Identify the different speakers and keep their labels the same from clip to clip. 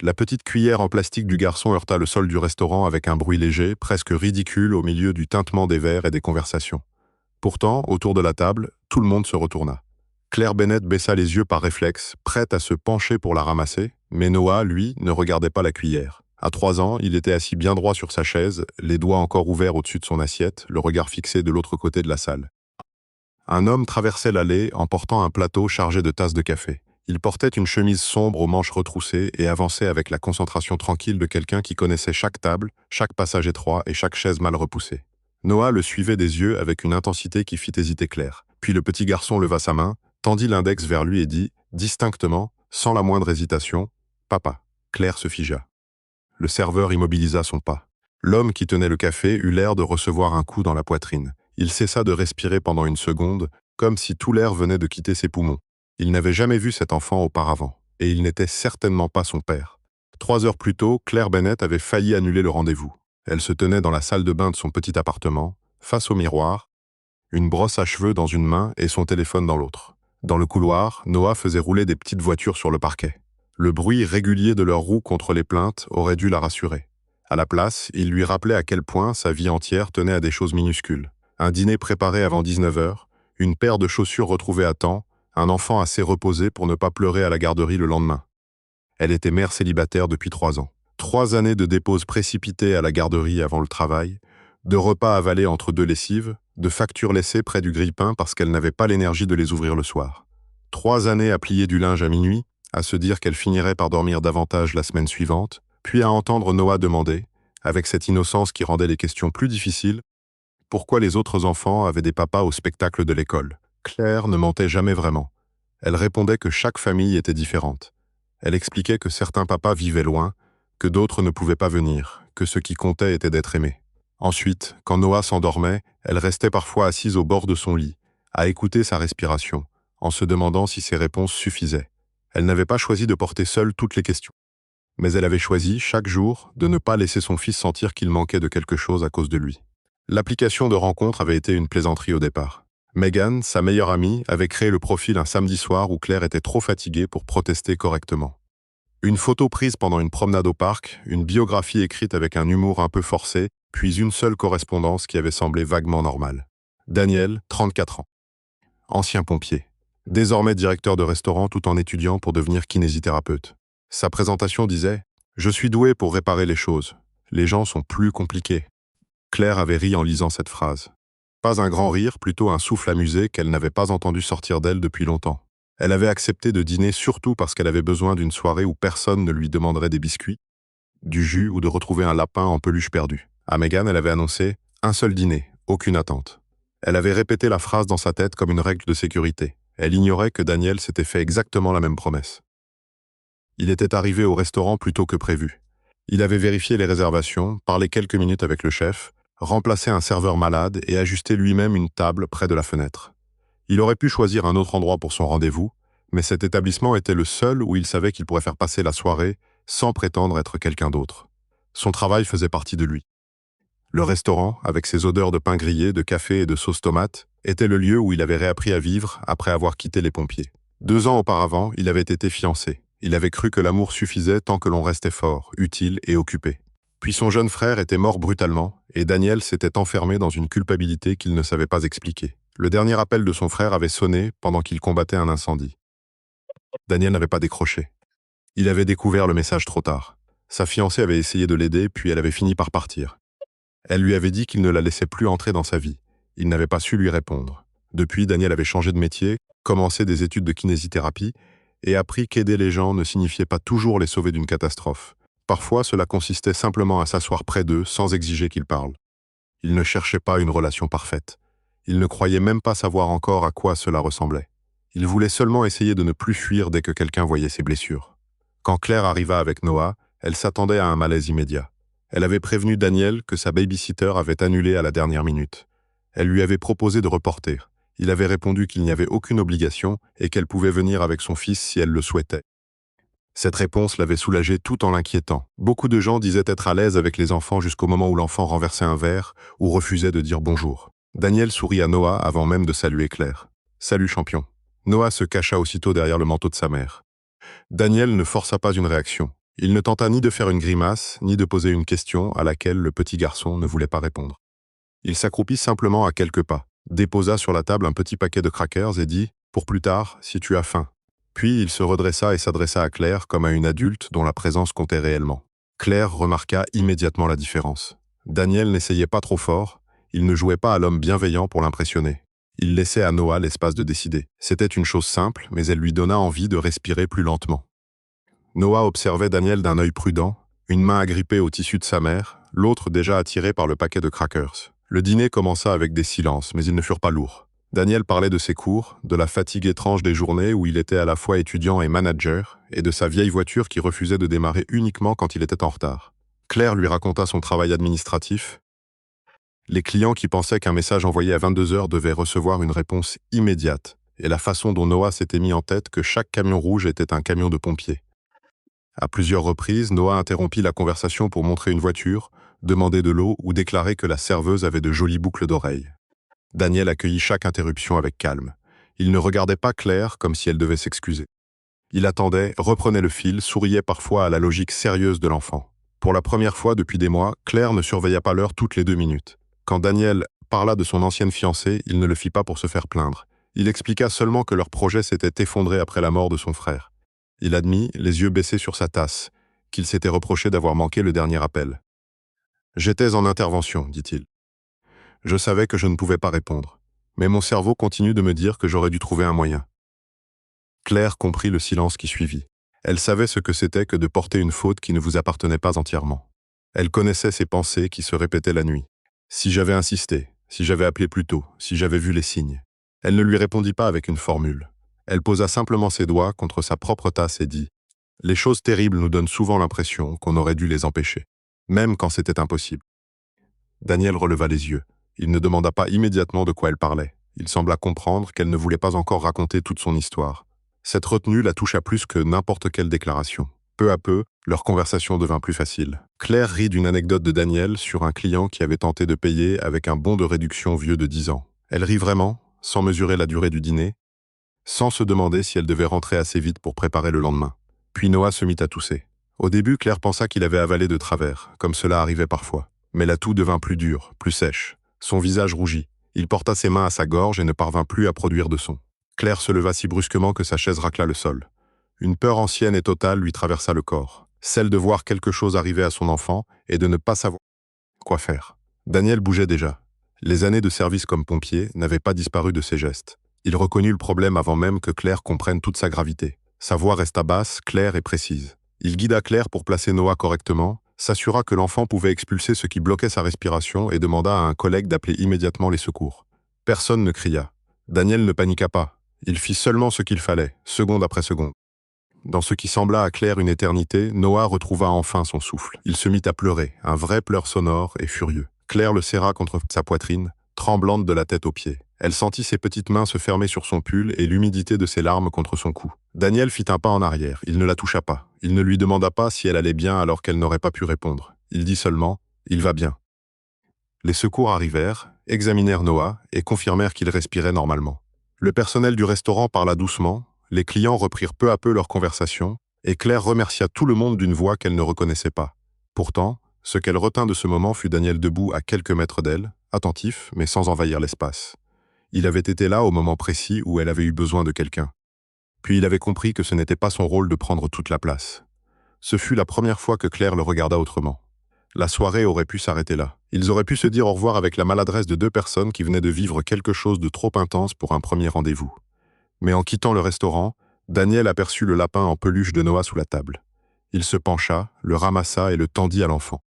Speaker 1: La petite cuillère en plastique du garçon heurta le sol du restaurant avec un bruit léger, presque ridicule au milieu du tintement des verres et des conversations. Pourtant, autour de la table, tout le monde se retourna. Claire Bennett baissa les yeux par réflexe, prête à se pencher pour la ramasser, mais Noah, lui, ne regardait pas la cuillère. À 3 ans, il était assis bien droit sur sa chaise, les doigts encore ouverts au-dessus de son assiette, le regard fixé de l'autre côté de la salle. Un homme traversait l'allée en portant un plateau chargé de tasses de café. Il portait une chemise sombre aux manches retroussées et avançait avec la concentration tranquille de quelqu'un qui connaissait chaque table, chaque passage étroit et chaque chaise mal repoussée. Noah le suivait des yeux avec une intensité qui fit hésiter Claire. Puis le petit garçon leva sa main, tendit l'index vers lui et dit, distinctement, sans la moindre hésitation, « Papa ». Claire se figea. Le serveur immobilisa son pas. L'homme qui tenait le café eut l'air de recevoir un coup dans la poitrine. Il cessa de respirer pendant une seconde, comme si tout l'air venait de quitter ses poumons. Il n'avait jamais vu cet enfant auparavant, et il n'était certainement pas son père. 3 heures plus tôt, Claire Bennett avait failli annuler le rendez-vous. Elle se tenait dans la salle de bain de son petit appartement, face au miroir, une brosse à cheveux dans une main et son téléphone dans l'autre. Dans le couloir, Noah faisait rouler des petites voitures sur le parquet. Le bruit régulier de leurs roues contre les plaintes aurait dû la rassurer. À la place, il lui rappelait à quel point sa vie entière tenait à des choses minuscules. Un dîner préparé avant 19 heures, une paire de chaussures retrouvée à temps, un enfant assez reposé pour ne pas pleurer à la garderie le lendemain. Elle était mère célibataire depuis 3 ans. 3 années de dépose précipitées à la garderie avant le travail, de repas avalés entre 2 lessives, de factures laissées près du grille-pain parce qu'elle n'avait pas l'énergie de les ouvrir le soir. 3 années à plier du linge à minuit, à se dire qu'elle finirait par dormir davantage la semaine suivante, puis à entendre Noah demander, avec cette innocence qui rendait les questions plus difficiles, pourquoi les autres enfants avaient des papas au spectacle de l'école. Claire ne mentait jamais vraiment. Elle répondait que chaque famille était différente. Elle expliquait que certains papas vivaient loin, que d'autres ne pouvaient pas venir, que ce qui comptait était d'être aimé. Ensuite, quand Noah s'endormait, elle restait parfois assise au bord de son lit, à écouter sa respiration, en se demandant si ses réponses suffisaient. Elle n'avait pas choisi de porter seule toutes les questions. Mais elle avait choisi, chaque jour, de ne pas laisser son fils sentir qu'il manquait de quelque chose à cause de lui. L'application de rencontre avait été une plaisanterie au départ. Megan, sa meilleure amie, avait créé le profil un samedi soir où Claire était trop fatiguée pour protester correctement. Une photo prise pendant une promenade au parc, une biographie écrite avec un humour un peu forcé, puis une seule correspondance qui avait semblé vaguement normale. Daniel, 34 ans. Ancien pompier. Désormais directeur de restaurant tout en étudiant pour devenir kinésithérapeute. Sa présentation disait « Je suis doué pour réparer les choses. Les gens sont plus compliqués. » Claire avait ri en lisant cette phrase. Pas un grand rire, plutôt un souffle amusé qu'elle n'avait pas entendu sortir d'elle depuis longtemps. Elle avait accepté de dîner surtout parce qu'elle avait besoin d'une soirée où personne ne lui demanderait des biscuits, du jus ou de retrouver un lapin en peluche perdu. À Megan, elle avait annoncé « un seul dîner, aucune attente ». Elle avait répété la phrase dans sa tête comme une règle de sécurité. Elle ignorait que Daniel s'était fait exactement la même promesse. Il était arrivé au restaurant plus tôt que prévu. Il avait vérifié les réservations, parlé quelques minutes avec le chef, remplacé un serveur malade et ajusté lui-même une table près de la fenêtre. Il aurait pu choisir un autre endroit pour son rendez-vous, mais cet établissement était le seul où il savait qu'il pourrait faire passer la soirée sans prétendre être quelqu'un d'autre. Son travail faisait partie de lui. Le restaurant, avec ses odeurs de pain grillé, de café et de sauce tomate, était le lieu où il avait réappris à vivre après avoir quitté les pompiers. 2 ans auparavant, il avait été fiancé. Il avait cru que l'amour suffisait tant que l'on restait fort, utile et occupé. Puis son jeune frère était mort brutalement, et Daniel s'était enfermé dans une culpabilité qu'il ne savait pas expliquer. Le dernier appel de son frère avait sonné pendant qu'il combattait un incendie. Daniel n'avait pas décroché. Il avait découvert le message trop tard. Sa fiancée avait essayé de l'aider, puis elle avait fini par partir. Elle lui avait dit qu'il ne la laissait plus entrer dans sa vie. Il n'avait pas su lui répondre. Depuis, Daniel avait changé de métier, commencé des études de kinésithérapie, et appris qu'aider les gens ne signifiait pas toujours les sauver d'une catastrophe. Parfois, cela consistait simplement à s'asseoir près d'eux sans exiger qu'ils parlent. Il ne cherchait pas une relation parfaite. Il ne croyait même pas savoir encore à quoi cela ressemblait. Il voulait seulement essayer de ne plus fuir dès que quelqu'un voyait ses blessures. Quand Claire arriva avec Noah, elle s'attendait à un malaise immédiat. Elle avait prévenu Daniel que sa babysitter avait annulé à la dernière minute. Elle lui avait proposé de reporter. Il avait répondu qu'il n'y avait aucune obligation et qu'elle pouvait venir avec son fils si elle le souhaitait. Cette réponse l'avait soulagé tout en l'inquiétant. Beaucoup de gens disaient être à l'aise avec les enfants jusqu'au moment où l'enfant renversait un verre ou refusait de dire bonjour. Daniel sourit à Noah avant même de saluer Claire. « Salut champion ». Noah se cacha aussitôt derrière le manteau de sa mère. Daniel ne força pas une réaction. Il ne tenta ni de faire une grimace, ni de poser une question à laquelle le petit garçon ne voulait pas répondre. Il s'accroupit simplement à quelques pas, déposa sur la table un petit paquet de crackers et dit « Pour plus tard, si tu as faim ». Puis il se redressa et s'adressa à Claire comme à une adulte dont la présence comptait réellement. Claire remarqua immédiatement la différence. Daniel n'essayait pas trop fort, il ne jouait pas à l'homme bienveillant pour l'impressionner. Il laissait à Noah l'espace de décider. C'était une chose simple, mais elle lui donna envie de respirer plus lentement. Noah observait Daniel d'un œil prudent, une main agrippée au tissu de sa mère, l'autre déjà attirée par le paquet de crackers. Le dîner commença avec des silences, mais ils ne furent pas lourds. Daniel parlait de ses cours, de la fatigue étrange des journées où il était à la fois étudiant et manager, et de sa vieille voiture qui refusait de démarrer uniquement quand il était en retard. Claire lui raconta son travail administratif, les clients qui pensaient qu'un message envoyé à 22 heures devait recevoir une réponse immédiate, et la façon dont Noah s'était mis en tête que chaque camion rouge était un camion de pompiers. À plusieurs reprises, Noah interrompit la conversation pour montrer une voiture, demander de l'eau ou déclarer que la serveuse avait de jolies boucles d'oreilles. Daniel accueillit chaque interruption avec calme. Il ne regardait pas Claire comme si elle devait s'excuser. Il attendait, reprenait le fil, souriait parfois à la logique sérieuse de l'enfant. Pour la première fois depuis des mois, Claire ne surveilla pas l'heure toutes les 2 minutes. Quand Daniel parla de son ancienne fiancée, il ne le fit pas pour se faire plaindre. Il expliqua seulement que leur projet s'était effondré après la mort de son frère. Il admit, les yeux baissés sur sa tasse, qu'il s'était reproché d'avoir manqué le dernier appel. « J'étais en intervention, dit-il. Je savais que je ne pouvais pas répondre, mais mon cerveau continue de me dire que j'aurais dû trouver un moyen. » Claire comprit le silence qui suivit. Elle savait ce que c'était que de porter une faute qui ne vous appartenait pas entièrement. Elle connaissait ses pensées qui se répétaient la nuit. Si j'avais insisté, si j'avais appelé plus tôt, si j'avais vu les signes. Elle ne lui répondit pas avec une formule. Elle posa simplement ses doigts contre sa propre tasse et dit « Les choses terribles nous donnent souvent l'impression qu'on aurait dû les empêcher, même quand c'était impossible. » Daniel releva les yeux. Il ne demanda pas immédiatement de quoi elle parlait. Il sembla comprendre qu'elle ne voulait pas encore raconter toute son histoire. Cette retenue la toucha plus que n'importe quelle déclaration. Peu à peu, leur conversation devint plus facile. Claire rit d'une anecdote de Daniel sur un client qui avait tenté de payer avec un bon de réduction vieux de 10 ans. Elle rit vraiment, sans mesurer la durée du dîner, sans se demander si elle devait rentrer assez vite pour préparer le lendemain. Puis Noah se mit à tousser. Au début, Claire pensa qu'il avait avalé de travers, comme cela arrivait parfois. Mais la toux devint plus dure, plus sèche. Son visage rougit. Il porta ses mains à sa gorge et ne parvint plus à produire de son. Claire se leva si brusquement que sa chaise racla le sol. Une peur ancienne et totale lui traversa le corps. Celle de voir quelque chose arriver à son enfant et de ne pas savoir quoi faire. Daniel bougeait déjà. Les années de service comme pompier n'avaient pas disparu de ses gestes. Il reconnut le problème avant même que Claire comprenne toute sa gravité. Sa voix resta basse, claire et précise. Il guida Claire pour placer Noah correctement, s'assura que l'enfant pouvait expulser ce qui bloquait sa respiration et demanda à un collègue d'appeler immédiatement les secours. Personne ne cria. Daniel ne paniqua pas. Il fit seulement ce qu'il fallait, seconde après seconde. Dans ce qui sembla à Claire une éternité, Noah retrouva enfin son souffle. Il se mit à pleurer, un vrai pleur sonore et furieux. Claire le serra contre sa poitrine, tremblante de la tête aux pieds. Elle sentit ses petites mains se fermer sur son pull et l'humidité de ses larmes contre son cou. Daniel fit un pas en arrière. Il ne la toucha pas. Il ne lui demanda pas si elle allait bien alors qu'elle n'aurait pas pu répondre. Il dit seulement « Il va bien ». Les secours arrivèrent, examinèrent Noah et confirmèrent qu'il respirait normalement. Le personnel du restaurant parla doucement, les clients reprirent peu à peu leur conversation, et Claire remercia tout le monde d'une voix qu'elle ne reconnaissait pas. Pourtant, ce qu'elle retint de ce moment fut Daniel debout à quelques mètres d'elle, attentif mais sans envahir l'espace. Il avait été là au moment précis où elle avait eu besoin de quelqu'un. Puis il avait compris que ce n'était pas son rôle de prendre toute la place. Ce fut la première fois que Claire le regarda autrement. La soirée aurait pu s'arrêter là. Ils auraient pu se dire au revoir avec la maladresse de 2 personnes qui venaient de vivre quelque chose de trop intense pour un premier rendez-vous. Mais en quittant le restaurant, Daniel aperçut le lapin en peluche de Noah sous la table. Il se pencha, le ramassa et le tendit à l'enfant.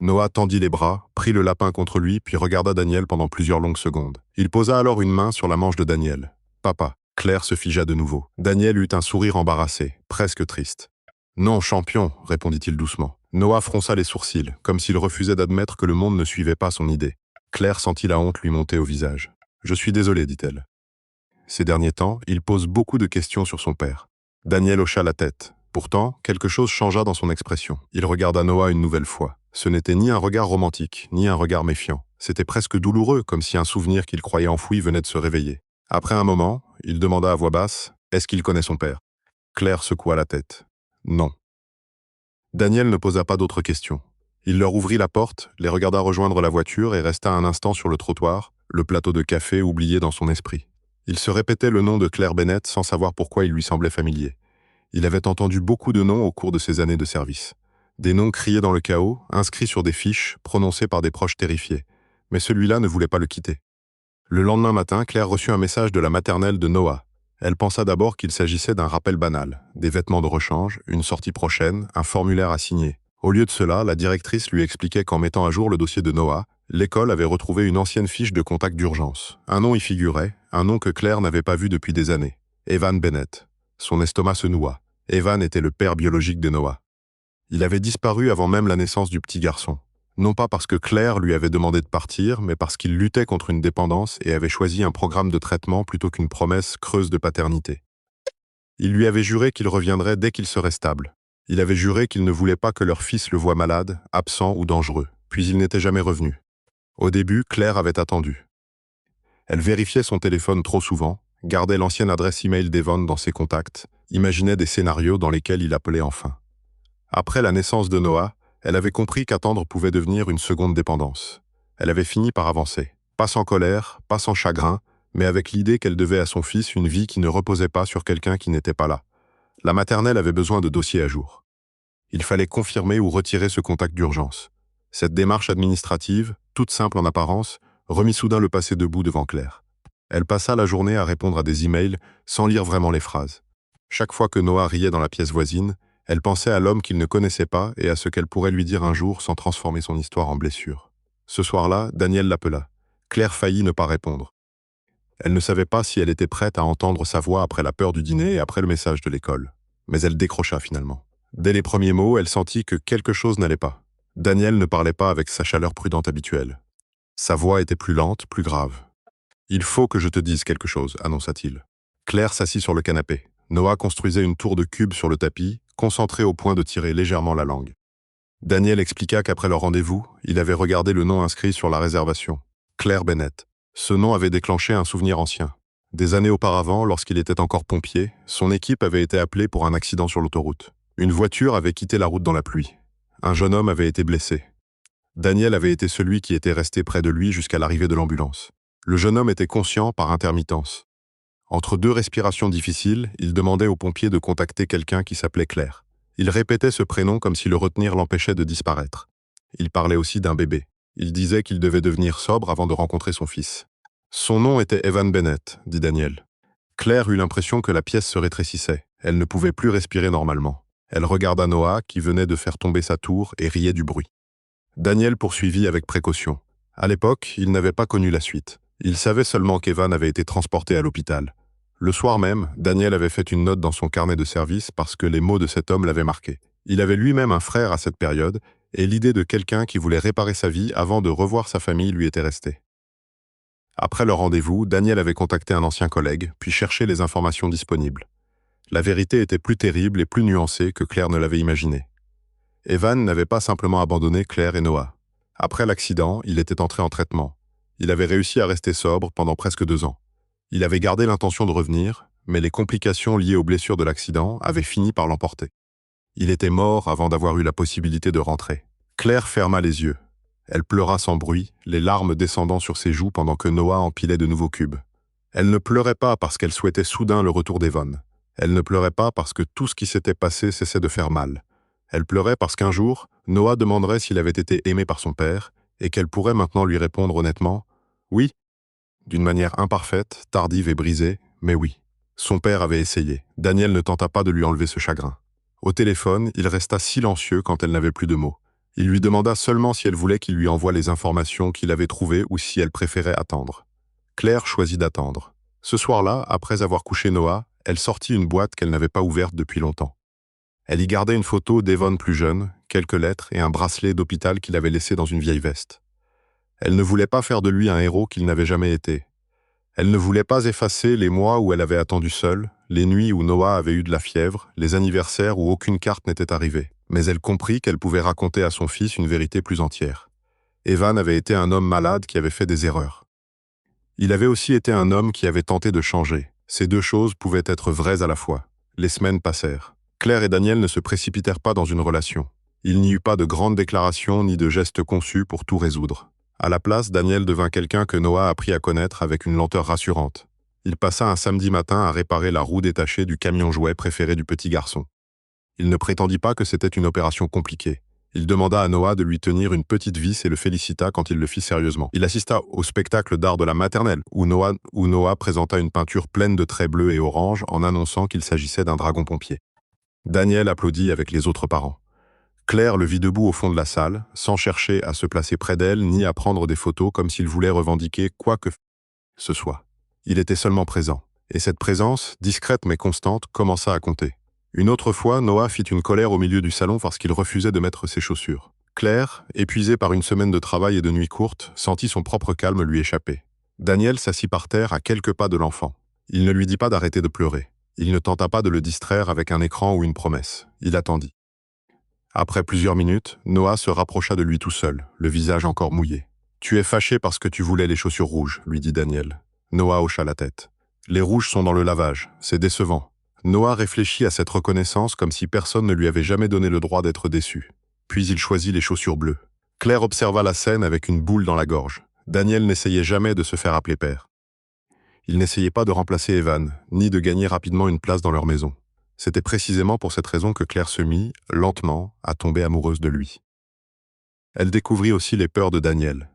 Speaker 1: Noah tendit les bras, prit le lapin contre lui, puis regarda Daniel pendant plusieurs longues secondes. Il posa alors une main sur la manche de Daniel. « Papa ». Claire se figea de nouveau. Daniel eut un sourire embarrassé, presque triste. « Non, champion », répondit-il doucement. Noah fronça les sourcils, comme s'il refusait d'admettre que le monde ne suivait pas son idée. Claire sentit la honte lui monter au visage. « Je suis désolé », dit-elle. Ces derniers temps, il pose beaucoup de questions sur son père. Daniel hocha la tête. Pourtant, quelque chose changea dans son expression. Il regarda Noah une nouvelle fois. Ce n'était ni un regard romantique, ni un regard méfiant. C'était presque douloureux, comme si un souvenir qu'il croyait enfoui venait de se réveiller. Après un moment, il demanda à voix basse « Est-ce qu'il connaît son père ?» Claire secoua la tête. « Non. » Daniel ne posa pas d'autres questions. Il leur ouvrit la porte, les regarda rejoindre la voiture et resta un instant sur le trottoir, le plateau de café oublié dans son esprit. Il se répétait le nom de Claire Bennett sans savoir pourquoi il lui semblait familier. Il avait entendu beaucoup de noms au cours de ses années de service. Des noms criés dans le chaos, inscrits sur des fiches, prononcés par des proches terrifiés. Mais celui-là ne voulait pas le quitter. Le lendemain matin, Claire reçut un message de la maternelle de Noah. Elle pensa d'abord qu'il s'agissait d'un rappel banal, des vêtements de rechange, une sortie prochaine, un formulaire à signer. Au lieu de cela, la directrice lui expliquait qu'en mettant à jour le dossier de Noah, l'école avait retrouvé une ancienne fiche de contact d'urgence. Un nom y figurait, un nom que Claire n'avait pas vu depuis des années. Evan Bennett. Son estomac se noua. Evan était le père biologique de Noah. Il avait disparu avant même la naissance du petit garçon. Non pas parce que Claire lui avait demandé de partir, mais parce qu'il luttait contre une dépendance et avait choisi un programme de traitement plutôt qu'une promesse creuse de paternité. Il lui avait juré qu'il reviendrait dès qu'il serait stable. Il avait juré qu'il ne voulait pas que leur fils le voie malade, absent ou dangereux. Puis il n'était jamais revenu. Au début, Claire avait attendu. Elle vérifiait son téléphone trop souvent, gardait l'ancienne adresse email d'Evan dans ses contacts, imaginait des scénarios dans lesquels il appelait enfin. Après la naissance de Noah, elle avait compris qu'attendre pouvait devenir une seconde dépendance. Elle avait fini par avancer. Pas sans colère, pas sans chagrin, mais avec l'idée qu'elle devait à son fils une vie qui ne reposait pas sur quelqu'un qui n'était pas là. La maternelle avait besoin de dossiers à jour. Il fallait confirmer ou retirer ce contact d'urgence. Cette démarche administrative, toute simple en apparence, remit soudain le passé debout devant Claire. Elle passa la journée à répondre à des emails sans lire vraiment les phrases. Chaque fois que Noah riait dans la pièce voisine, elle pensait à l'homme qu'il ne connaissait pas et à ce qu'elle pourrait lui dire un jour sans transformer son histoire en blessure. Ce soir-là, Daniel l'appela. Claire faillit ne pas répondre. Elle ne savait pas si elle était prête à entendre sa voix après la peur du dîner et après le message de l'école. Mais elle décrocha finalement. Dès les premiers mots, elle sentit que quelque chose n'allait pas. Daniel ne parlait pas avec sa chaleur prudente habituelle. Sa voix était plus lente, plus grave. « Il faut que je te dise quelque chose », annonça-t-il. Claire s'assit sur le canapé. Noah construisait une tour de cubes sur le tapis, concentré au point de tirer légèrement la langue. Daniel expliqua qu'après leur rendez-vous, il avait regardé le nom inscrit sur la réservation. Claire Bennett. Ce nom avait déclenché un souvenir ancien. Des années auparavant, lorsqu'il était encore pompier, son équipe avait été appelée pour un accident sur l'autoroute. Une voiture avait quitté la route dans la pluie. Un jeune homme avait été blessé. Daniel avait été celui qui était resté près de lui jusqu'à l'arrivée de l'ambulance. Le jeune homme était conscient par intermittence. Entre deux respirations difficiles, il demandait aux pompiers de contacter quelqu'un qui s'appelait Claire. Il répétait ce prénom comme si le retenir l'empêchait de disparaître. Il parlait aussi d'un bébé. Il disait qu'il devait devenir sobre avant de rencontrer son fils. Son nom était Evan Bennett, dit Daniel. Claire eut l'impression que la pièce se rétrécissait. Elle ne pouvait plus respirer normalement. Elle regarda Noah, qui venait de faire tomber sa tour, et riait du bruit. Daniel poursuivit avec précaution. À l'époque, il n'avait pas connu la suite. Il savait seulement qu'Evan avait été transporté à l'hôpital. Le soir même, Daniel avait fait une note dans son carnet de service parce que les mots de cet homme l'avaient marqué. Il avait lui-même un frère à cette période, et l'idée de quelqu'un qui voulait réparer sa vie avant de revoir sa famille lui était restée. Après leur rendez-vous, Daniel avait contacté un ancien collègue, puis cherché les informations disponibles. La vérité était plus terrible et plus nuancée que Claire ne l'avait imaginé. Evan n'avait pas simplement abandonné Claire et Noah. Après l'accident, il était entré en traitement. Il avait réussi à rester sobre pendant presque 2 ans. Il avait gardé l'intention de revenir, mais les complications liées aux blessures de l'accident avaient fini par l'emporter. Il était mort avant d'avoir eu la possibilité de rentrer. Claire ferma les yeux. Elle pleura sans bruit, les larmes descendant sur ses joues pendant que Noah empilait de nouveaux cubes. Elle ne pleurait pas parce qu'elle souhaitait soudain le retour d'Evan. Elle ne pleurait pas parce que tout ce qui s'était passé cessait de faire mal. Elle pleurait parce qu'un jour, Noah demanderait s'il avait été aimé par son père, et qu'elle pourrait maintenant lui répondre honnêtement « Oui », d'une manière imparfaite, tardive et brisée, mais oui. Son père avait essayé. Daniel ne tenta pas de lui enlever ce chagrin. Au téléphone, il resta silencieux quand elle n'avait plus de mots. Il lui demanda seulement si elle voulait qu'il lui envoie les informations qu'il avait trouvées ou si elle préférait attendre. Claire choisit d'attendre. Ce soir-là, après avoir couché Noah, elle sortit une boîte qu'elle n'avait pas ouverte depuis longtemps. Elle y gardait une photo d'Evan plus jeune, quelques lettres et un bracelet d'hôpital qu'il avait laissé dans une vieille veste. Elle ne voulait pas faire de lui un héros qu'il n'avait jamais été. Elle ne voulait pas effacer les mois où elle avait attendu seule, les nuits où Noah avait eu de la fièvre, les anniversaires où aucune carte n'était arrivée. Mais elle comprit qu'elle pouvait raconter à son fils une vérité plus entière. Evan avait été un homme malade qui avait fait des erreurs. Il avait aussi été un homme qui avait tenté de changer. Ces deux choses pouvaient être vraies à la fois. Les semaines passèrent. Claire et Daniel ne se précipitèrent pas dans une relation. Il n'y eut pas de grandes déclarations ni de gestes conçus pour tout résoudre. À la place, Daniel devint quelqu'un que Noah apprit à connaître avec une lenteur rassurante. Il passa un samedi matin à réparer la roue détachée du camion jouet préféré du petit garçon. Il ne prétendit pas que c'était une opération compliquée. Il demanda à Noah de lui tenir une petite vis et le félicita quand il le fit sérieusement. Il assista au spectacle d'art de la maternelle, où Noah présenta une peinture pleine de traits bleus et oranges en annonçant qu'il s'agissait d'un dragon-pompier. Daniel applaudit avec les autres parents. Claire le vit debout au fond de la salle, sans chercher à se placer près d'elle ni à prendre des photos comme s'il voulait revendiquer quoi que ce soit. Il était seulement présent. Et cette présence, discrète mais constante, commença à compter. Une autre fois, Noah fit une colère au milieu du salon parce qu'il refusait de mettre ses chaussures. Claire, épuisée par une semaine de travail et de nuits courtes, sentit son propre calme lui échapper. Daniel s'assit par terre à quelques pas de l'enfant. Il ne lui dit pas d'arrêter de pleurer. Il ne tenta pas de le distraire avec un écran ou une promesse. Il attendit. Après plusieurs minutes, Noah se rapprocha de lui tout seul, le visage encore mouillé. « Tu es fâché parce que tu voulais les chaussures rouges », lui dit Daniel. Noah hocha la tête. « Les rouges sont dans le lavage, c'est décevant. » Noah réfléchit à cette reconnaissance comme si personne ne lui avait jamais donné le droit d'être déçu. Puis il choisit les chaussures bleues. Claire observa la scène avec une boule dans la gorge. Daniel n'essayait jamais de se faire appeler père. Il n'essayait pas de remplacer Evan, ni de gagner rapidement une place dans leur maison. C'était précisément pour cette raison que Claire se mit, lentement, à tomber amoureuse de lui. Elle découvrit aussi les peurs de Daniel.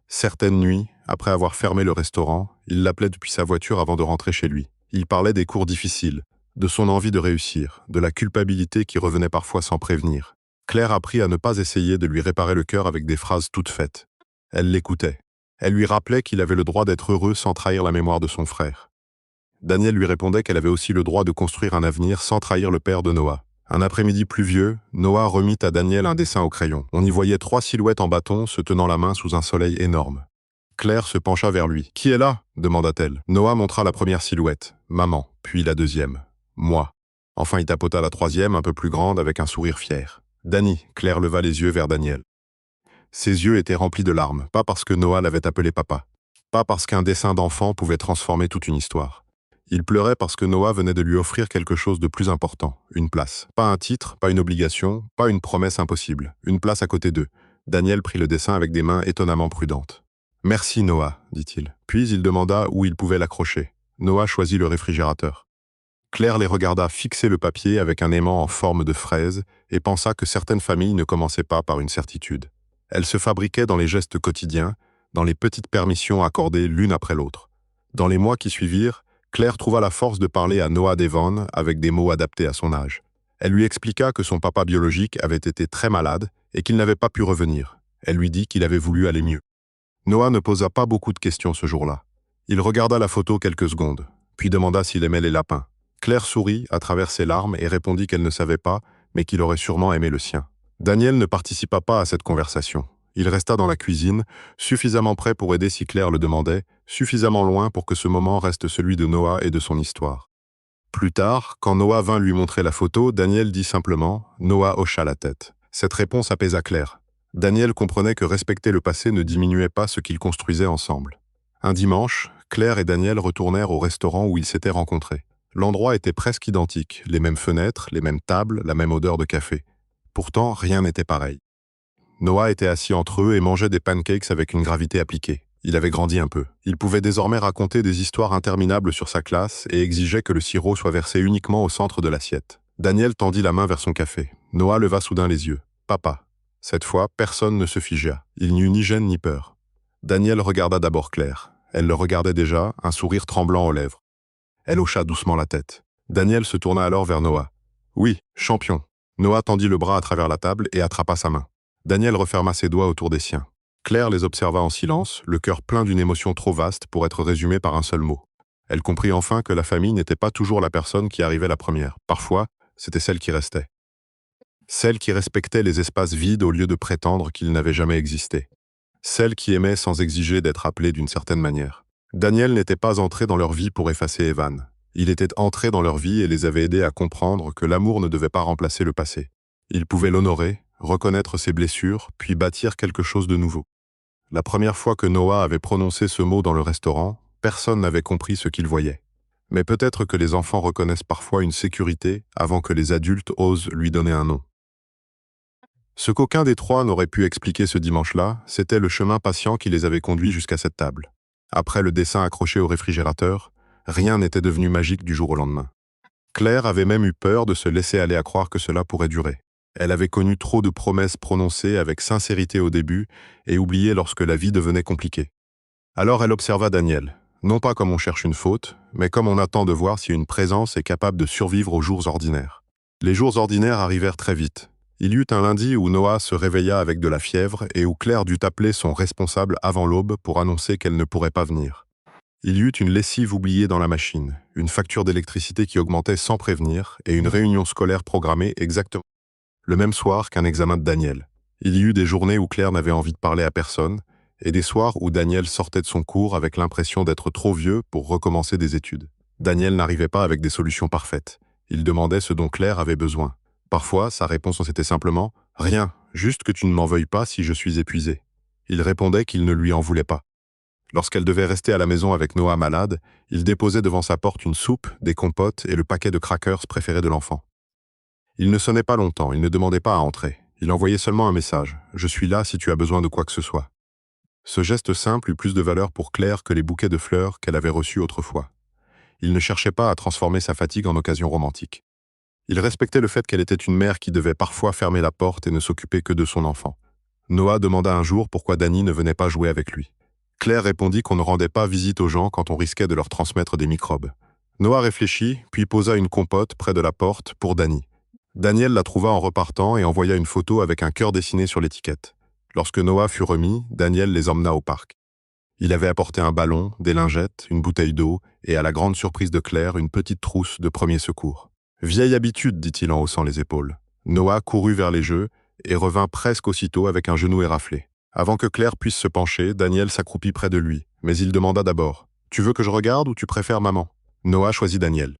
Speaker 1: Certaines nuits, après avoir fermé le restaurant, il l'appelait depuis sa voiture avant de rentrer chez lui. Il parlait des cours difficiles, de son envie de réussir, de la culpabilité qui revenait parfois sans prévenir. Claire apprit à ne pas essayer de lui réparer le cœur avec des phrases toutes faites. Elle l'écoutait. Elle lui rappelait qu'il avait le droit d'être heureux sans trahir la mémoire de son frère. Daniel lui répondait qu'elle avait aussi le droit de construire un avenir sans trahir le père de Noah. Un après-midi pluvieux, Noah remit à Daniel un dessin au crayon. On y voyait 3 silhouettes en bâton se tenant la main sous un soleil énorme. Claire se pencha vers lui. « Qui est là ?» demanda-t-elle. Noah montra la première silhouette, maman, puis la deuxième, moi. Enfin il tapota la troisième, un peu plus grande, avec un sourire fier. « Danny !» Claire leva les yeux vers Daniel. Ses yeux étaient remplis de larmes, pas parce que Noah l'avait appelé papa, pas parce qu'un dessin d'enfant pouvait transformer toute une histoire. Il pleurait parce que Noah venait de lui offrir quelque chose de plus important, une place. Pas un titre, pas une obligation, pas une promesse impossible, une place à côté d'eux. Daniel prit le dessin avec des mains étonnamment prudentes. « Merci Noah », dit-il. Puis il demanda où il pouvait l'accrocher. Noah choisit le réfrigérateur. Claire les regarda fixer le papier avec un aimant en forme de fraise et pensa que certaines familles ne commençaient pas par une certitude. Elles se fabriquaient dans les gestes quotidiens, dans les petites permissions accordées l'une après l'autre. Dans les mois qui suivirent, Claire trouva la force de parler à Noah Devon avec des mots adaptés à son âge. Elle lui expliqua que son papa biologique avait été très malade et qu'il n'avait pas pu revenir. Elle lui dit qu'il avait voulu aller mieux. Noah ne posa pas beaucoup de questions ce jour-là. Il regarda la photo quelques secondes, puis demanda s'il aimait les lapins. Claire sourit à travers ses larmes et répondit qu'elle ne savait pas, mais qu'il aurait sûrement aimé le sien. Daniel ne participa pas à cette conversation. Il resta dans la cuisine, suffisamment prêt pour aider si Claire le demandait, suffisamment loin pour que ce moment reste celui de Noah et de son histoire. Plus tard, quand Noah vint lui montrer la photo, Daniel dit simplement « Noah hocha la tête ». Cette réponse apaisa Claire. Daniel comprenait que respecter le passé ne diminuait pas ce qu'ils construisaient ensemble. Un dimanche, Claire et Daniel retournèrent au restaurant où ils s'étaient rencontrés. L'endroit était presque identique, les mêmes fenêtres, les mêmes tables, la même odeur de café. Pourtant, rien n'était pareil. Noah était assis entre eux et mangeait des pancakes avec une gravité appliquée. Il avait grandi un peu. Il pouvait désormais raconter des histoires interminables sur sa classe et exigeait que le sirop soit versé uniquement au centre de l'assiette. Daniel tendit la main vers son café. Noah leva soudain les yeux. « Papa ». Cette fois, personne ne se figea. Il n'y eut ni gêne ni peur. Daniel regarda d'abord Claire. Elle le regardait déjà, un sourire tremblant aux lèvres. Elle hocha doucement la tête. Daniel se tourna alors vers Noah. « Oui, champion ». Noah tendit le bras à travers la table et attrapa sa main. Daniel referma ses doigts autour des siens. Claire les observa en silence, le cœur plein d'une émotion trop vaste pour être résumée par un seul mot. Elle comprit enfin que la famille n'était pas toujours la personne qui arrivait la première. Parfois, c'était celle qui restait. Celle qui respectait les espaces vides au lieu de prétendre qu'ils n'avaient jamais existé. Celle qui aimait sans exiger d'être appelée d'une certaine manière. Daniel n'était pas entré dans leur vie pour effacer Evan. Il était entré dans leur vie et les avait aidés à comprendre que l'amour ne devait pas remplacer le passé. Ils pouvaient l'honorer, reconnaître ses blessures, puis bâtir quelque chose de nouveau. La première fois que Noah avait prononcé ce mot dans le restaurant, personne n'avait compris ce qu'il voyait. Mais peut-être que les enfants reconnaissent parfois une sécurité avant que les adultes osent lui donner un nom. Ce qu'aucun des trois n'aurait pu expliquer ce dimanche-là, c'était le chemin patient qui les avait conduits jusqu'à cette table. Après le dessin accroché au réfrigérateur, rien n'était devenu magique du jour au lendemain. Claire avait même eu peur de se laisser aller à croire que cela pourrait durer. Elle avait connu trop de promesses prononcées avec sincérité au début et oublié lorsque la vie devenait compliquée. Alors elle observa Daniel, non pas comme on cherche une faute, mais comme on attend de voir si une présence est capable de survivre aux jours ordinaires. Les jours ordinaires arrivèrent très vite. Il y eut un lundi où Noah se réveilla avec de la fièvre et où Claire dut appeler son responsable avant l'aube pour annoncer qu'elle ne pourrait pas venir. Il y eut une lessive oubliée dans la machine, une facture d'électricité qui augmentait sans prévenir et une réunion scolaire programmée exactement le même soir qu'un examen de Daniel. Il y eut des journées où Claire n'avait envie de parler à personne et des soirs où Daniel sortait de son cours avec l'impression d'être trop vieux pour recommencer des études. Daniel n'arrivait pas avec des solutions parfaites. Il demandait ce dont Claire avait besoin. Parfois, sa réponse était simplement « Rien, juste que tu ne m'en veuilles pas si je suis épuisé ». Il répondait qu'il ne lui en voulait pas. Lorsqu'elle devait rester à la maison avec Noah malade, il déposait devant sa porte une soupe, des compotes et le paquet de crackers préféré de l'enfant. Il ne sonnait pas longtemps, il ne demandait pas à entrer. Il envoyait seulement un message « Je suis là si tu as besoin de quoi que ce soit ». Ce geste simple eut plus de valeur pour Claire que les bouquets de fleurs qu'elle avait reçus autrefois. Il ne cherchait pas à transformer sa fatigue en occasion romantique. Il respectait le fait qu'elle était une mère qui devait parfois fermer la porte et ne s'occuper que de son enfant. Noah demanda un jour pourquoi Danny ne venait pas jouer avec lui. Claire répondit qu'on ne rendait pas visite aux gens quand on risquait de leur transmettre des microbes. Noah réfléchit, puis posa une compote près de la porte pour Danny. Daniel la trouva en repartant et envoya une photo avec un cœur dessiné sur l'étiquette. Lorsque Noah fut remis, Daniel les emmena au parc. Il avait apporté un ballon, des lingettes, une bouteille d'eau et, à la grande surprise de Claire, une petite trousse de premier secours. « Vieille habitude », dit-il en haussant les épaules. Noah courut vers les jeux et revint presque aussitôt avec un genou éraflé. Avant que Claire puisse se pencher, Daniel s'accroupit près de lui, mais il demanda d'abord « Tu veux que je regarde ou tu préfères maman ?» Noah choisit Daniel.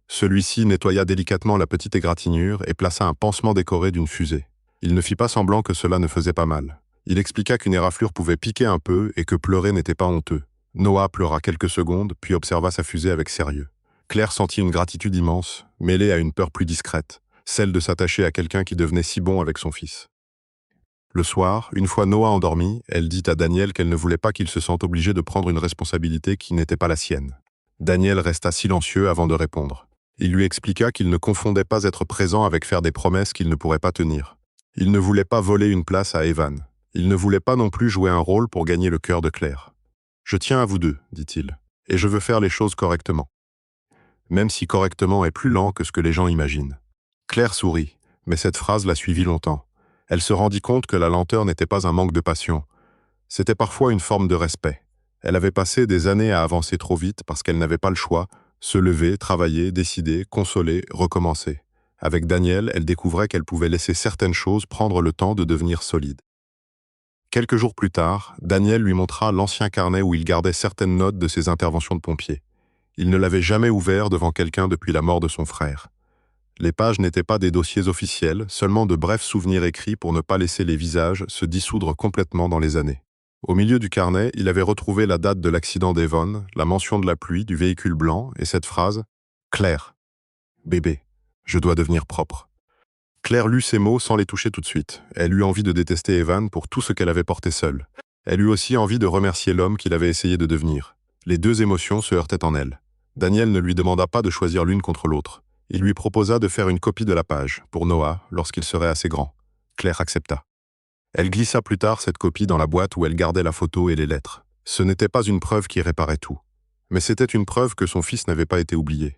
Speaker 1: Celui-ci nettoya délicatement la petite égratignure et plaça un pansement décoré d'une fusée. Il ne fit pas semblant que cela ne faisait pas mal. Il expliqua qu'une éraflure pouvait piquer un peu et que pleurer n'était pas honteux. Noah pleura quelques secondes, puis observa sa fusée avec sérieux. Claire sentit une gratitude immense, mêlée à une peur plus discrète, celle de s'attacher à quelqu'un qui devenait si bon avec son fils. Le soir, une fois Noah endormi, elle dit à Daniel qu'elle ne voulait pas qu'il se sente obligé de prendre une responsabilité qui n'était pas la sienne. Daniel resta silencieux avant de répondre. Il lui expliqua qu'il ne confondait pas être présent avec faire des promesses qu'il ne pourrait pas tenir. Il ne voulait pas voler une place à Evan. Il ne voulait pas non plus jouer un rôle pour gagner le cœur de Claire. « Je tiens à vous deux, dit-il, et je veux faire les choses correctement. Même si correctement est plus lent que ce que les gens imaginent. » Claire sourit, mais cette phrase la suivit longtemps. Elle se rendit compte que la lenteur n'était pas un manque de passion. C'était parfois une forme de respect. Elle avait passé des années à avancer trop vite parce qu'elle n'avait pas le choix, se lever, travailler, décider, consoler, recommencer. Avec Daniel, elle découvrait qu'elle pouvait laisser certaines choses prendre le temps de devenir solides. Quelques jours plus tard, Daniel lui montra l'ancien carnet où il gardait certaines notes de ses interventions de pompier. Il ne l'avait jamais ouvert devant quelqu'un depuis la mort de son frère. Les pages n'étaient pas des dossiers officiels, seulement de brefs souvenirs écrits pour ne pas laisser les visages se dissoudre complètement dans les années. Au milieu du carnet, il avait retrouvé la date de l'accident d'Evon, la mention de la pluie, du véhicule blanc et cette phrase « Claire, bébé, je dois devenir propre ». Claire lut ces mots sans les toucher tout de suite. Elle eut envie de détester Evan pour tout ce qu'elle avait porté seule. Elle eut aussi envie de remercier l'homme qu'il avait essayé de devenir. Les deux émotions se heurtaient en elle. Daniel ne lui demanda pas de choisir l'une contre l'autre. Il lui proposa de faire une copie de la page, pour Noah, lorsqu'il serait assez grand. Claire accepta. Elle glissa plus tard cette copie dans la boîte où elle gardait la photo et les lettres. Ce n'était pas une preuve qui réparait tout, mais c'était une preuve que son fils n'avait pas été oublié.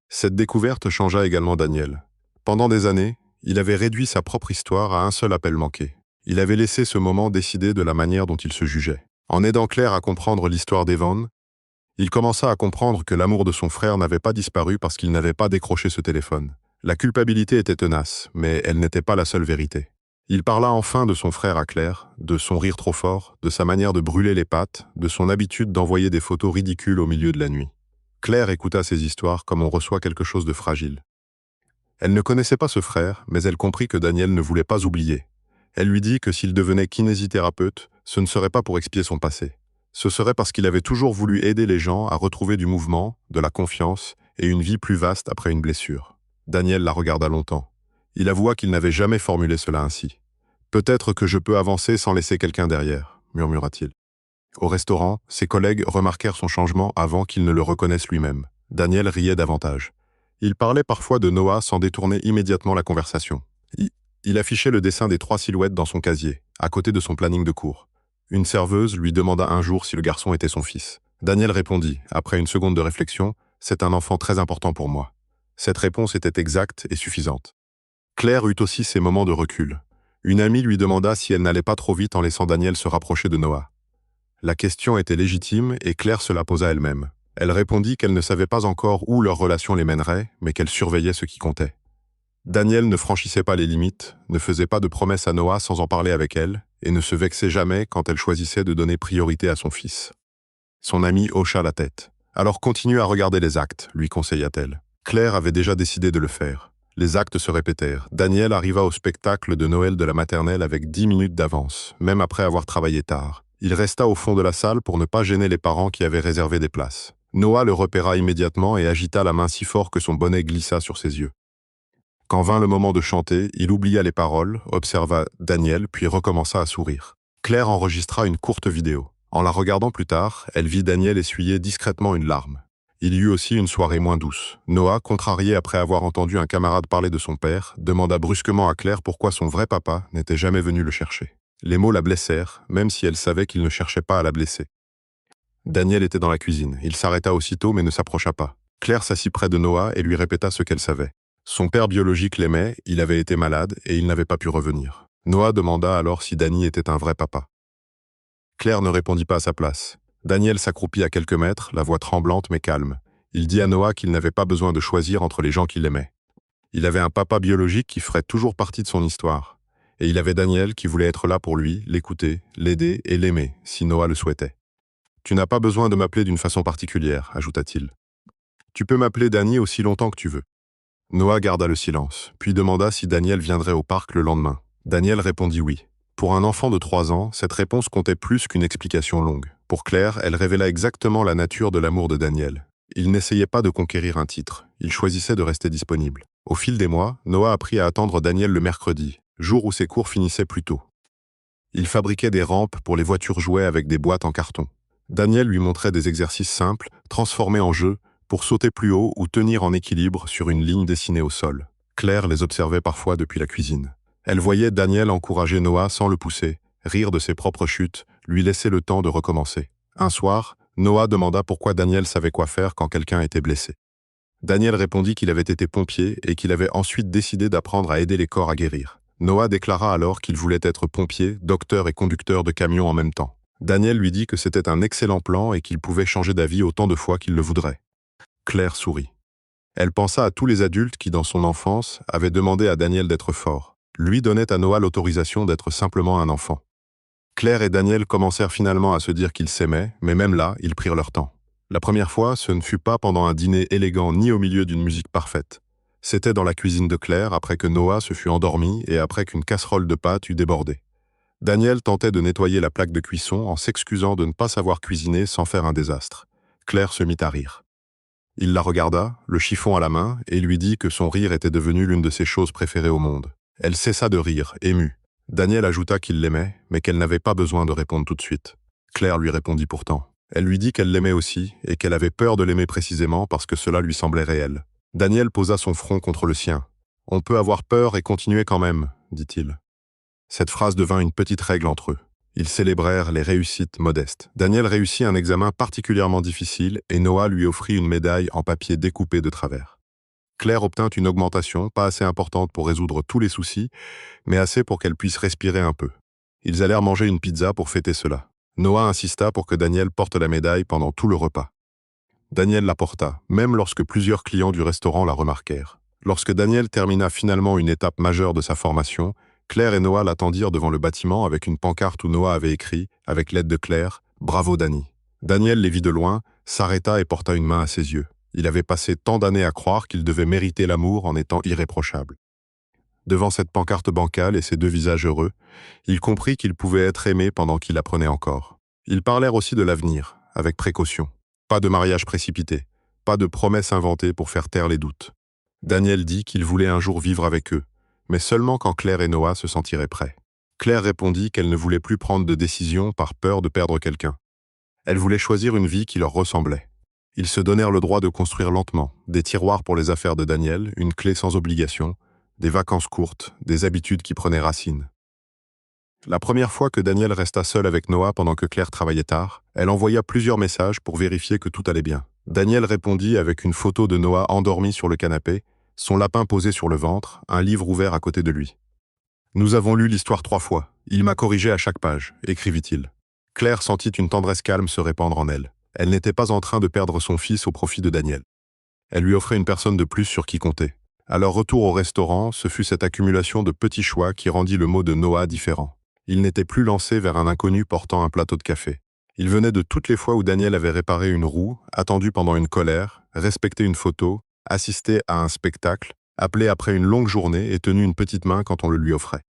Speaker 1: Cette découverte changea également Daniel. Pendant des années, il avait réduit sa propre histoire à un seul appel manqué. Il avait laissé ce moment décider de la manière dont il se jugeait. En aidant Claire à comprendre l'histoire d'Evan, il commença à comprendre que l'amour de son frère n'avait pas disparu parce qu'il n'avait pas décroché ce téléphone. La culpabilité était tenace, mais elle n'était pas la seule vérité. Il parla enfin de son frère à Claire, de son rire trop fort, de sa manière de brûler les pattes, de son habitude d'envoyer des photos ridicules au milieu de la nuit. Claire écouta ces histoires comme on reçoit quelque chose de fragile. Elle ne connaissait pas ce frère, mais elle comprit que Daniel ne voulait pas oublier. Elle lui dit que s'il devenait kinésithérapeute, ce ne serait pas pour expier son passé. Ce serait parce qu'il avait toujours voulu aider les gens à retrouver du mouvement, de la confiance et une vie plus vaste après une blessure. Daniel la regarda longtemps. Il avoua qu'il n'avait jamais formulé cela ainsi. « Peut-être que je peux avancer sans laisser quelqu'un derrière », murmura-t-il. Au restaurant, ses collègues remarquèrent son changement avant qu'il ne le reconnaisse lui-même. Daniel riait davantage. Il parlait parfois de Noah sans détourner immédiatement la conversation. Il affichait le dessin des 3 silhouettes dans son casier, à côté de son planning de cours. Une serveuse lui demanda un jour si le garçon était son fils. Daniel répondit, après une seconde de réflexion, « C'est un enfant très important pour moi ». Cette réponse était exacte et suffisante. Claire eut aussi ses moments de recul. Une amie lui demanda si elle n'allait pas trop vite en laissant Daniel se rapprocher de Noah. La question était légitime et Claire se la posa elle-même. Elle répondit qu'elle ne savait pas encore où leur relation les mènerait, mais qu'elle surveillait ce qui comptait. Daniel ne franchissait pas les limites, ne faisait pas de promesses à Noah sans en parler avec elle, et ne se vexait jamais quand elle choisissait de donner priorité à son fils. Son amie hocha la tête. « Alors continue à regarder les actes », lui conseilla-t-elle. Claire avait déjà décidé de le faire. Les actes se répétèrent. Daniel arriva au spectacle de Noël de la maternelle avec 10 minutes d'avance, même après avoir travaillé tard. Il resta au fond de la salle pour ne pas gêner les parents qui avaient réservé des places. Noah le repéra immédiatement et agita la main si fort que son bonnet glissa sur ses yeux. Quand vint le moment de chanter, il oublia les paroles, observa Daniel, puis recommença à sourire. Claire enregistra une courte vidéo. En la regardant plus tard, elle vit Daniel essuyer discrètement une larme. Il y eut aussi une soirée moins douce. Noah, contrarié après avoir entendu un camarade parler de son père, demanda brusquement à Claire pourquoi son vrai papa n'était jamais venu le chercher. Les mots la blessèrent, même si elle savait qu'il ne cherchait pas à la blesser. Daniel était dans la cuisine. Il s'arrêta aussitôt mais ne s'approcha pas. Claire s'assit près de Noah et lui répéta ce qu'elle savait. Son père biologique l'aimait, il avait été malade et il n'avait pas pu revenir. Noah demanda alors si Danny était un vrai papa. Claire ne répondit pas à sa place. Daniel s'accroupit à quelques mètres, la voix tremblante mais calme. Il dit à Noah qu'il n'avait pas besoin de choisir entre les gens qu'il aimait. Il avait un papa biologique qui ferait toujours partie de son histoire. Et il avait Daniel qui voulait être là pour lui, l'écouter, l'aider et l'aimer, si Noah le souhaitait. « Tu n'as pas besoin de m'appeler d'une façon particulière », ajouta-t-il. « Tu peux m'appeler Danny aussi longtemps que tu veux. » Noah garda le silence, puis demanda si Daniel viendrait au parc le lendemain. Daniel répondit oui. Pour un enfant de 3 ans, cette réponse comptait plus qu'une explication longue. Pour Claire, elle révéla exactement la nature de l'amour de Daniel. Il n'essayait pas de conquérir un titre, il choisissait de rester disponible. Au fil des mois, Noah apprit à attendre Daniel le mercredi, jour où ses cours finissaient plus tôt. Il fabriquait des rampes pour les voitures jouets avec des boîtes en carton. Daniel lui montrait des exercices simples, transformés en jeux, pour sauter plus haut ou tenir en équilibre sur une ligne dessinée au sol. Claire les observait parfois depuis la cuisine. Elle voyait Daniel encourager Noah sans le pousser, rire de ses propres chutes, lui laisser le temps de recommencer. Un soir, Noah demanda pourquoi Daniel savait quoi faire quand quelqu'un était blessé. Daniel répondit qu'il avait été pompier et qu'il avait ensuite décidé d'apprendre à aider les corps à guérir. Noah déclara alors qu'il voulait être pompier, docteur et conducteur de camion en même temps. Daniel lui dit que c'était un excellent plan et qu'il pouvait changer d'avis autant de fois qu'il le voudrait. Claire sourit. Elle pensa à tous les adultes qui, dans son enfance, avaient demandé à Daniel d'être fort. Lui donnait à Noah l'autorisation d'être simplement un enfant. Claire et Daniel commencèrent finalement à se dire qu'ils s'aimaient, mais même là, ils prirent leur temps. La première fois, ce ne fut pas pendant un dîner élégant ni au milieu d'une musique parfaite. C'était dans la cuisine de Claire, après que Noah se fut endormi et après qu'une casserole de pâtes eut débordé. Daniel tentait de nettoyer la plaque de cuisson en s'excusant de ne pas savoir cuisiner sans faire un désastre. Claire se mit à rire. Il la regarda, le chiffon à la main, et lui dit que son rire était devenu l'une de ses choses préférées au monde. Elle cessa de rire, émue. Daniel ajouta qu'il l'aimait, mais qu'elle n'avait pas besoin de répondre tout de suite. Claire lui répondit pourtant. Elle lui dit qu'elle l'aimait aussi, et qu'elle avait peur de l'aimer précisément parce que cela lui semblait réel. Daniel posa son front contre le sien. « On peut avoir peur et continuer quand même », dit-il. Cette phrase devint une petite règle entre eux. Ils célébrèrent les réussites modestes. Daniel réussit un examen particulièrement difficile et Noah lui offrit une médaille en papier découpé de travers. Claire obtint une augmentation, pas assez importante pour résoudre tous les soucis, mais assez pour qu'elle puisse respirer un peu. Ils allèrent manger une pizza pour fêter cela. Noah insista pour que Daniel porte la médaille pendant tout le repas. Daniel la porta, même lorsque plusieurs clients du restaurant la remarquèrent. Lorsque Daniel termina finalement une étape majeure de sa formation, Claire et Noah l'attendirent devant le bâtiment avec une pancarte où Noah avait écrit, avec l'aide de Claire, « Bravo Danny ». Daniel les vit de loin, s'arrêta et porta une main à ses yeux. Il avait passé tant d'années à croire qu'il devait mériter l'amour en étant irréprochable. Devant cette pancarte bancale et ces 2 visages heureux, il comprit qu'il pouvait être aimé pendant qu'il apprenait encore. Ils parlèrent aussi de l'avenir, avec précaution. Pas de mariage précipité, pas de promesses inventées pour faire taire les doutes. Daniel dit qu'il voulait un jour vivre avec eux, mais seulement quand Claire et Noah se sentiraient prêts. Claire répondit qu'elle ne voulait plus prendre de décision par peur de perdre quelqu'un. Elle voulait choisir une vie qui leur ressemblait. Ils se donnèrent le droit de construire lentement, des tiroirs pour les affaires de Daniel, une clé sans obligation, des vacances courtes, des habitudes qui prenaient racine. La première fois que Daniel resta seul avec Noah pendant que Claire travaillait tard, elle envoya plusieurs messages pour vérifier que tout allait bien. Daniel répondit avec une photo de Noah endormi sur le canapé, son lapin posé sur le ventre, un livre ouvert à côté de lui. « Nous avons lu l'histoire 3 fois. Il m'a corrigé à chaque page », écrivit-il. Claire sentit une tendresse calme se répandre en elle. Elle n'était pas en train de perdre son fils au profit de Daniel. Elle lui offrait une personne de plus sur qui compter. À leur retour au restaurant, ce fut cette accumulation de petits choix qui rendit le mot de Noah différent. Il n'était plus lancé vers un inconnu portant un plateau de café. Il venait de toutes les fois où Daniel avait réparé une roue, attendu pendant une colère, respecté une photo, assisté à un spectacle, appelé après une longue journée et tenu une petite main quand on le lui offrait.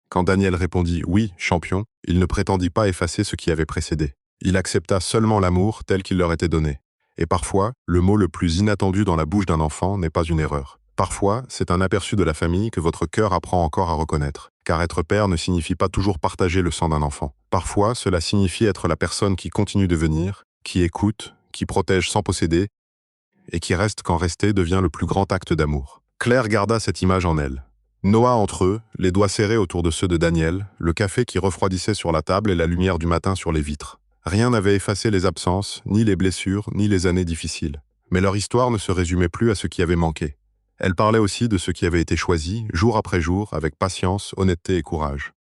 Speaker 1: Quand Daniel répondit « Oui, champion », il ne prétendit pas effacer ce qui avait précédé. Il accepta seulement l'amour tel qu'il leur était donné. Et parfois, le mot le plus inattendu dans la bouche d'un enfant n'est pas une erreur. Parfois, c'est un aperçu de la famille que votre cœur apprend encore à reconnaître. Car être père ne signifie pas toujours partager le sang d'un enfant. Parfois, cela signifie être la personne qui continue de venir, qui écoute, qui protège sans posséder, et qui reste quand rester devient le plus grand acte d'amour. Claire garda cette image en elle. Noah entre eux, les doigts serrés autour de ceux de Daniel, le café qui refroidissait sur la table et la lumière du matin sur les vitres. Rien n'avait effacé les absences, ni les blessures, ni les années difficiles. Mais leur histoire ne se résumait plus à ce qui avait manqué. Elle parlait aussi de ce qui avait été choisi, jour après jour, avec patience, honnêteté et courage.